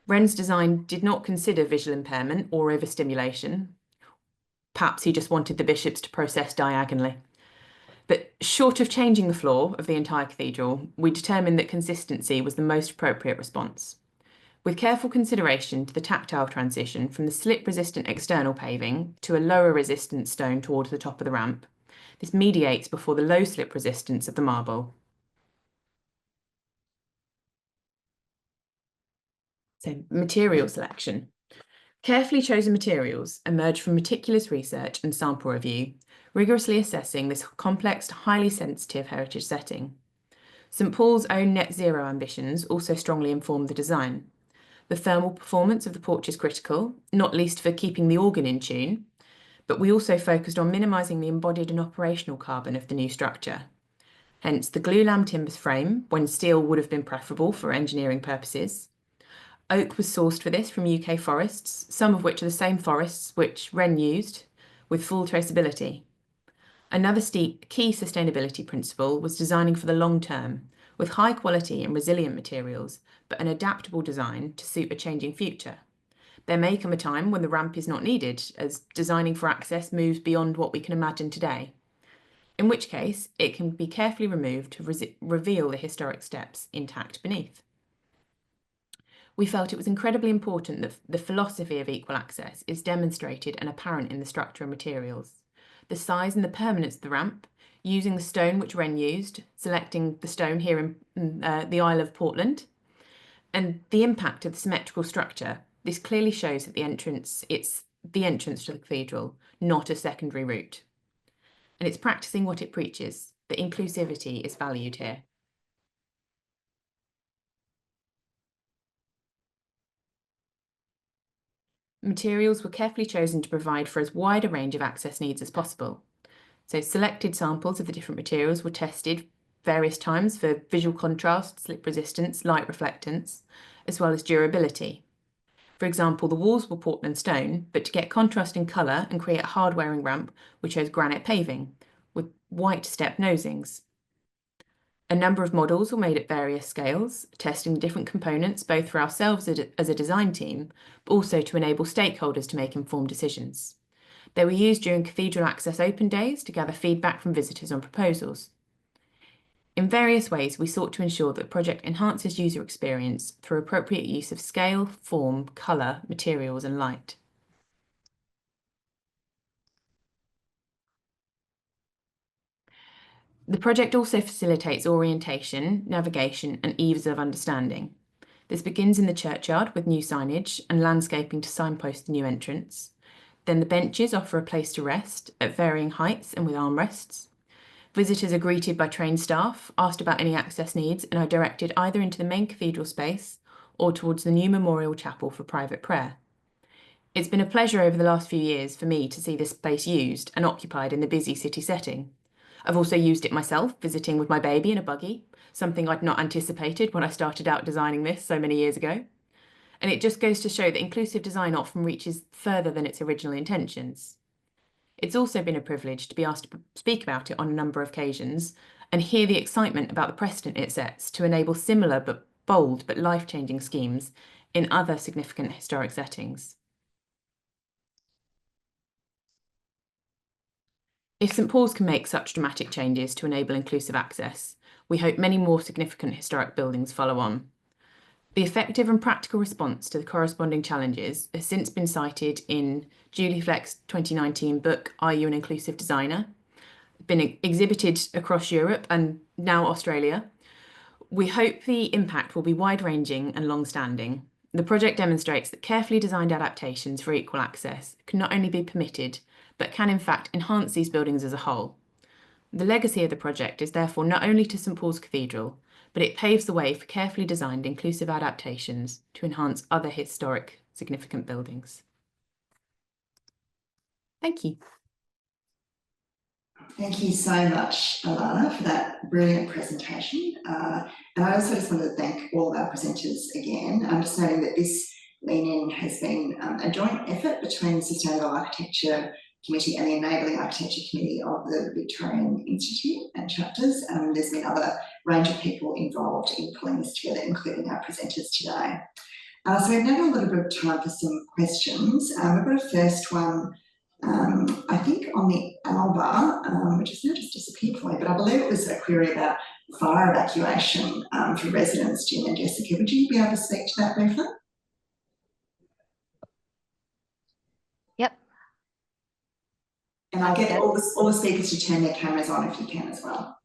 Wren's design did not consider visual impairment or overstimulation. Perhaps he just wanted the bishops to process diagonally. But short of changing the floor of the entire cathedral, we determined that consistency was the most appropriate response. With careful consideration to the tactile transition from the slip-resistant external paving to a lower resistance stone towards the top of the ramp, this mediates before the low slip resistance of the marble. So, material selection. Carefully chosen materials emerge from meticulous research and sample review, rigorously assessing this complex, highly sensitive heritage setting. St Paul's own net zero ambitions also strongly informed the design. The thermal performance of the porch is critical, not least for keeping the organ in tune, but we also focused on minimising the embodied and operational carbon of the new structure. Hence, the glulam timbers frame, when steel would have been preferable for engineering purposes. Oak was sourced for this from UK forests, some of which are the same forests which Wren used, with full traceability. Another key sustainability principle was designing for the long term, with high quality and resilient materials, but an adaptable design to suit a changing future. There may come a time when the ramp is not needed, as designing for access moves beyond what we can imagine today, in which case it can be carefully removed to reveal the historic steps intact beneath. We felt it was incredibly important that the philosophy of equal access is demonstrated and apparent in the structure and materials. The size and the permanence of the ramp, using the stone which Wren used, selecting the stone here in the Isle of Portland, and the impact of the symmetrical structure. This clearly shows that it's the entrance to the cathedral, not a secondary route. And it's practicing what it preaches, that inclusivity is valued here. Materials were carefully chosen to provide for as wide a range of access needs as possible. So selected samples of the different materials were tested various times for visual contrast, slip resistance, light reflectance, as well as durability. For example, the walls were Portland stone, but to get contrast in colour and create a hard-wearing ramp, we chose granite paving with white step nosings. A number of models were made at various scales, testing different components both for ourselves as a design team, but also to enable stakeholders to make informed decisions. They were used during Cathedral Access Open Days to gather feedback from visitors on proposals. In various ways, we sought to ensure that the project enhances user experience through appropriate use of scale, form, colour, materials and light. The project also facilitates orientation, navigation and ease of understanding. This begins in the churchyard with new signage and landscaping to signpost the new entrance. Then the benches offer a place to rest at varying heights and with armrests. Visitors are greeted by trained staff, asked about any access needs and are directed either into the main cathedral space or towards the new memorial chapel for private prayer. It's been a pleasure over the last few years for me to see this space used and occupied in the busy city setting. I've also used it myself, visiting with my baby in a buggy, something I'd not anticipated when I started out designing this so many years ago. And it just goes to show that inclusive design often reaches further than its original intentions. It's also been a privilege to be asked to speak about it on a number of occasions and hear the excitement about the precedent it sets to enable similar but bold but life-changing schemes in other significant historic settings. If St Paul's can make such dramatic changes to enable inclusive access, we hope many more significant historic buildings follow on. The effective and practical response to the corresponding challenges has since been cited in Julie Fleck's 2019 book, Are You an Inclusive Designer? Been exhibited across Europe and now Australia. We hope the impact will be wide-ranging and long-standing. The project demonstrates that carefully designed adaptations for equal access can not only be permitted, but can in fact enhance these buildings as a whole. The legacy of the project is therefore not only to St Paul's Cathedral, but it paves the way for carefully designed inclusive adaptations to enhance other historic significant buildings. Thank you. Thank you so much, Alana, for that brilliant presentation. And I also just wanted to thank all of our presenters again. I'm just noting that this Lean In has been a joint effort between the Sustainable Architecture Committee and the Enabling Architecture Committee of the Victorian Institute and chapters. There's been other range of people involved in pulling this together, including our presenters today. So we've now got a little bit of time for some questions. We've got a first one, I think on the ALBA, which has now just disappeared for me, but I believe it was a query about fire evacuation for residents. Jim and Jessica, would you be able to speak to that briefly? Yep. And I'll get all the speakers to turn their cameras on if you can as well.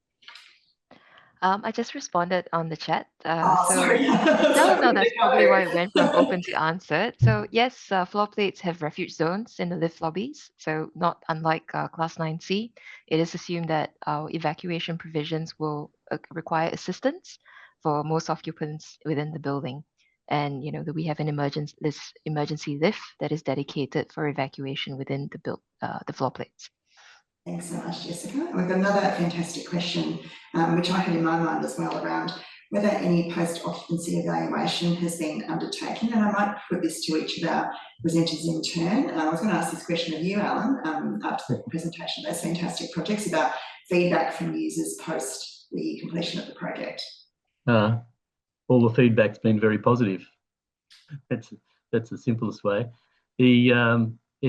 I just responded on the chat. Sorry. No, that's probably why it went from open to answered. So yes, floor plates have refuge zones in the lift lobbies. So not unlike Class 9C, it is assumed that our evacuation provisions will require assistance for most occupants within the building. And that we have an emergency lift that is dedicated for evacuation within the floor plates. Thanks so much, Jessica. We've got another fantastic question, which I had in my mind as well, around whether any post-occupancy evaluation has been undertaken. And I might put this to each of our presenters in turn. I was going to ask this question of you, Alan, after the presentation of those fantastic projects, about feedback from users post the completion of the project. All the feedback's been very positive. That's the simplest way.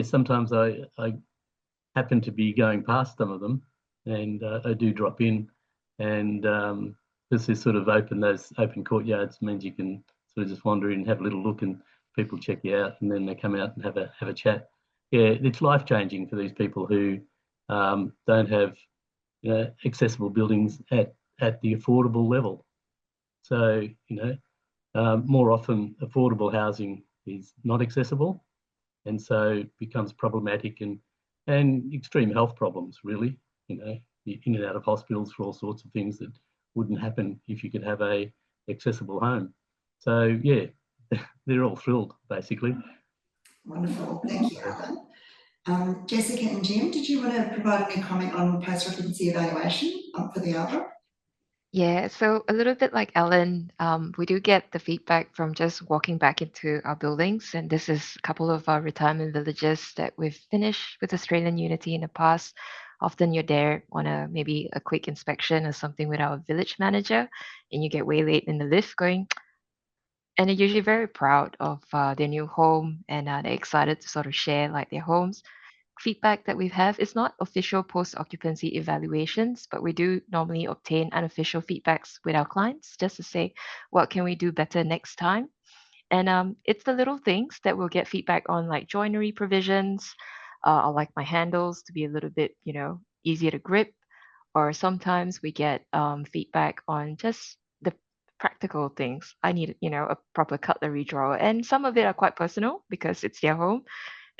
Sometimes I happen to be going past some of them, and I do drop in, and this is sort of those open courtyards means you can sort of just wander in and have a little look, and people check you out, and then they come out and have a chat. Yeah, it's life-changing for these people who don't have accessible buildings at the affordable level. So more often affordable housing is not accessible, and so becomes problematic and extreme health problems, really. You're in and out of hospitals for all sorts of things that wouldn't happen if you could have a accessible home. So yeah, they're all thrilled, basically. Wonderful, thank you, Alan. Jessica and Jim, did you want to provide any comment on post-occupancy evaluation for the ALBA? Yeah, so a little bit like Ellen, we do get the feedback from just walking back into our buildings. And this is a couple of our retirement villages that we've finished with Australian Unity in the past. Often you're there on maybe a quick inspection or something with our village manager, and you get waylaid in the lift going, and they're usually very proud of their new home, and they're excited to sort of share like their homes. Feedback that we have is not official post-occupancy evaluations, but we do normally obtain unofficial feedbacks with our clients just to say, what can we do better next time? And it's the little things that we'll get feedback on, like joinery provisions. I like my handles to be a little bit, easier to grip. Or sometimes we get feedback on just the practical things. I need, a proper cutlery drawer. And some of it are quite personal because it's their home.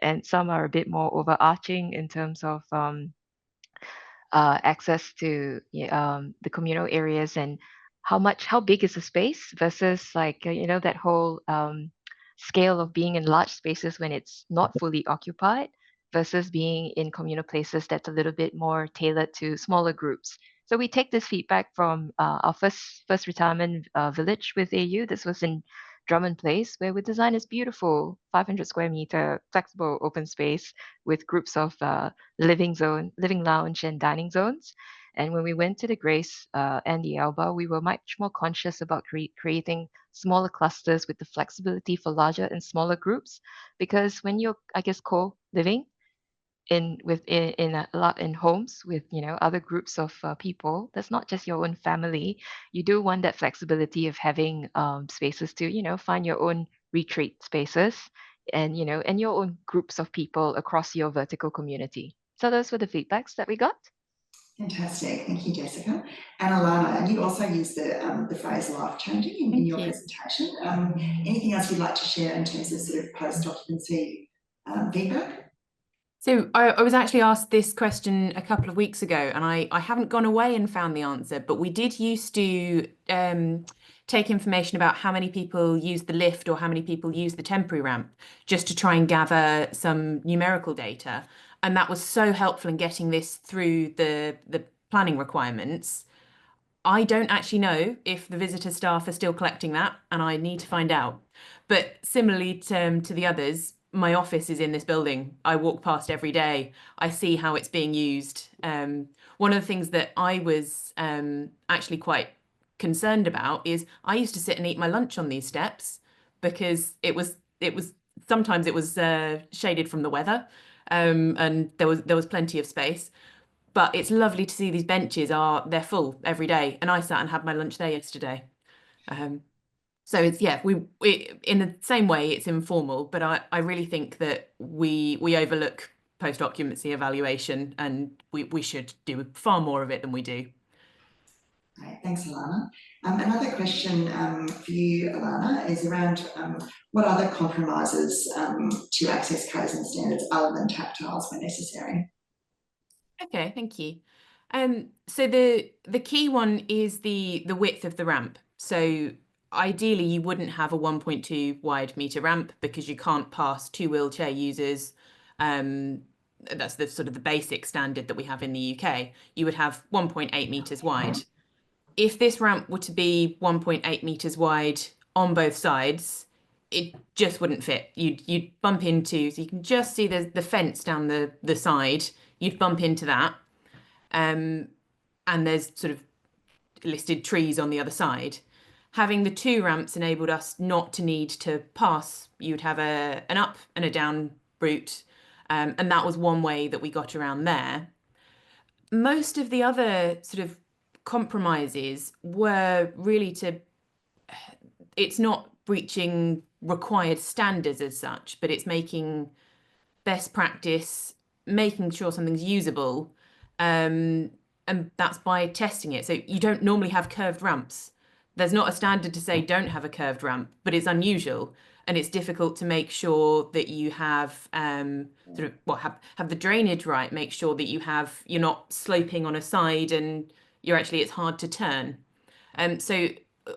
And some are a bit more overarching in terms of access to the communal areas and how big is the space versus like that whole scale of being in large spaces when it's not fully occupied versus being in communal places that's a little bit more tailored to smaller groups. So we take this feedback from our first retirement village with AU. This was in Drummond Place, where we designed this beautiful 500 square meter flexible open space with groups of living lounge and dining zones. And when we went to the Grace and the Alba, we were much more conscious about creating smaller clusters with the flexibility for larger and smaller groups. Because when you're, co-living in homes with other groups of people, that's not just your own family. You do want that flexibility of having spaces to find your own retreat spaces and and your own groups of people across your vertical community. So those were the feedbacks that we got. Fantastic, thank you, Jessica. And Alana, and you also used the phrase life-changing in your presentation. Anything else you'd like to share in terms of sort of post-occupancy feedback? So I was actually asked this question a couple of weeks ago, and I haven't gone away and found the answer, but we did used to take information about how many people use the lift or how many people use the temporary ramp, just to try and gather some numerical data. And that was so helpful in getting this through the planning requirements. I don't actually know if the visitor staff are still collecting that, and I need to find out. But similarly to the others, my office is in this building. I walk past every day. I see how it's being used. One of the things that I was actually quite concerned about is I used to sit and eat my lunch on these steps because it was sometimes it was shaded from the weather, and there was plenty of space. But it's lovely to see these benches they're full every day, and I sat and had my lunch there yesterday. So it's we in the same way it's informal, but I really think that we overlook post-occupancy evaluation, and we should do far more of it than we do. Great, thanks, Alana. Another question for you, Alana, is around what other compromises to access codes and standards other than tactiles were necessary? Okay, thank you. So the key one is the width of the ramp. So ideally you wouldn't have a 1.2 wide meter ramp because you can't pass 2 wheelchair users. That's the sort of the basic standard that we have in the UK. You would have 1.8 meters wide. If this ramp were to be 1.8 meters wide on both sides, it just wouldn't fit. You'd bump into, so you can just see the fence down the side. You'd bump into that. And there's sort of listed trees on the other side. Having the 2 ramps enabled us not to need to pass. You'd have an up and a down route. And that was one way that we got around there. Most of the other sort of compromises were really it's not breaching required standards as such, but it's making best practice, making sure something's usable, and that's by testing it. So you don't normally have curved ramps. There's not a standard to say don't have a curved ramp, but it's unusual, and it's difficult to make sure that you have have the drainage right. Make sure that you're not sloping on a side and it's hard to turn. So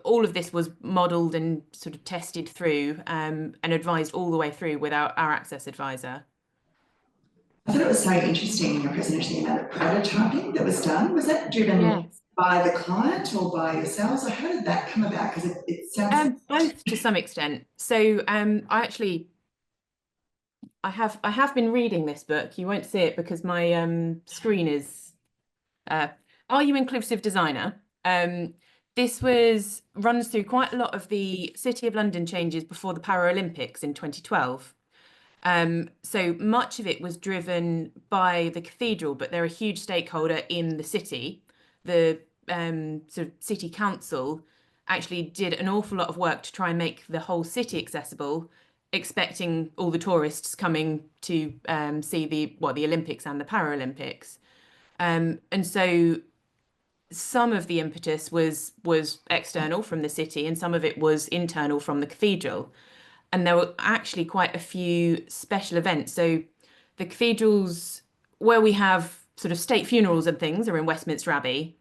all of this was modelled and sort of tested through and advised all the way through with our access advisor. I thought it was so interesting in your presentation, the amount of prototyping that was done. Was that driven by the client or by yourselves, or how did that come about? Because it sounds both to some extent. So I have been reading this book. You won't see it because my screen is Are You Inclusive Designer? This runs through quite a lot of the City of London changes before the Paralympics in 2012. So much of it was driven by the cathedral, but they're a huge stakeholder in the city. The sort of city council actually did an awful lot of work to try and make the whole city accessible, expecting all the tourists coming to see the Olympics and the Paralympics. And so some of the impetus was external from the city, and some of it was internal from the cathedral. And there were actually quite a few special events. So the cathedrals where we have sort of state funerals and things are in Westminster Abbey.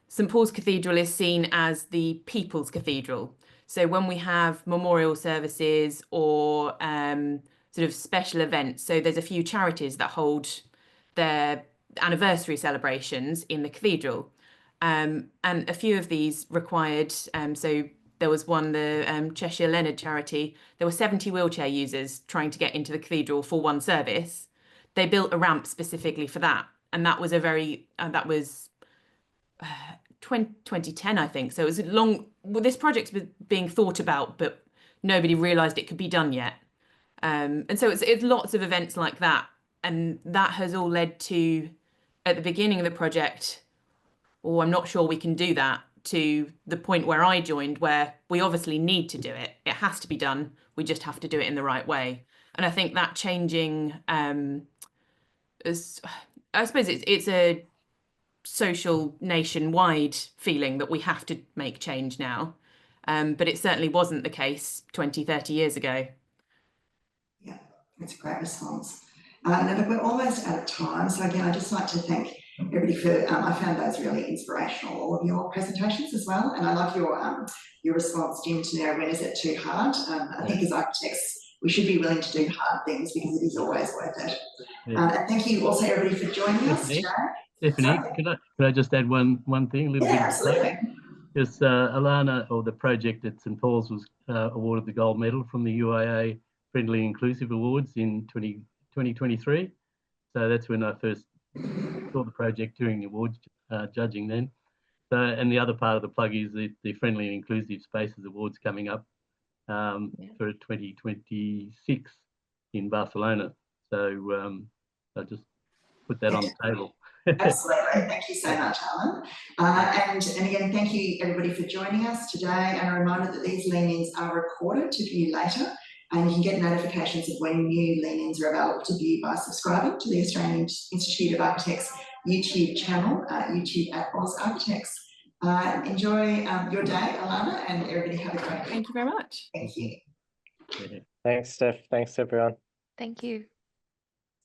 St Paul's Cathedral is seen as the People's Cathedral. So when we have memorial services or sort of special events, so there's a few charities that hold their anniversary celebrations in the cathedral. And a few of these required, so there was one, the Cheshire Leonard charity, there were 70 wheelchair users trying to get into the cathedral for one service. They built a ramp specifically for that. And that was 2010, I think. So it was this project was being thought about, but nobody realised it could be done yet. And so it's lots of events like that. And that has all led to, at the beginning of the project, I'm not sure we can do that, to the point where I joined, where we obviously need to do it. It has to be done. We just have to do it in the right way. And I think that changing, I suppose it's a social nationwide feeling that we have to make change now. But it certainly wasn't the case 20, 30 years ago. Yeah, that's a great response. Now, we're almost out of time. So again, I'd just like to thank everybody for, I found those really inspirational, all of your presentations as well. And I love your response, Jim, to know when is it too hard. I think as architects, we should be willing to do hard things because it is always worth it. And thank you also everybody for joining us today. Stephanie, can I just add one thing, a little bit Yeah, of plug? absolutely. Because Alana, or the project at St Paul's, was awarded the gold medal from the UIA Friendly Inclusive Awards in 2023. So that's when I first saw the project during the awards judging then. So, and the other part of the plug is the Friendly and Inclusive Spaces Awards coming up for 2026 in Barcelona. So I'll just put that on the table. Absolutely. Thank you so much, Alan. And again, thank you everybody for joining us today. And a reminder that these lean-ins are recorded to view later, and you can get notifications of when new lean-ins are available to view by subscribing to the Australian Institute of Architects YouTube channel, YouTube at Oz Architects. Enjoy your day, Alana, and everybody have a great day. Thank you very much. Thank you. Thanks, Steph. Thanks, everyone. Thank you.